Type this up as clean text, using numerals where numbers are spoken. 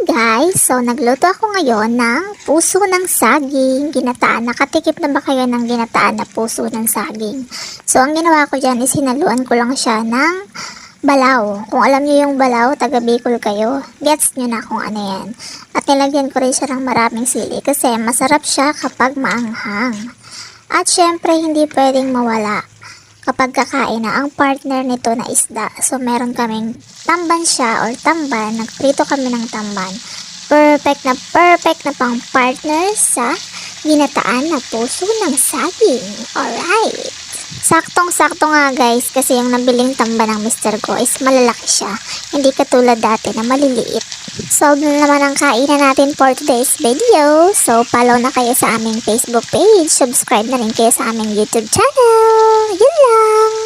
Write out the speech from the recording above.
Guys, so nagluto ako ngayon ng puso ng saging, ginataan. Nakatikip na ba kayo ng ginataan na puso ng saging? So ang ginawa ko dyan is hinaluan ko lang siya ng balaw. Kung alam niyo yung balaw, taga Bicol kayo, gets nyo na kung ano yan. At nilagyan ko rin siya ng maraming sili kasi masarap siya kapag maanghang. At syempre hindi pwedeng mawala kapag kakain na ang partner nito na isda. So meron kaming tamban siya or tamban, nagprito kami ng tamban. Perfect na pang partner sa ginataan na puso ng saging. Alright. Saktong-sakto nga guys kasi yung nabiling tamban ng Mr. Ko is malalaki siya. Hindi katulad dati na maliliit. Solve na naman ang kainan natin for today's video. So follow na kayo sa aming Facebook page. Subscribe na rin kayo sa aming YouTube channel. Yun lang.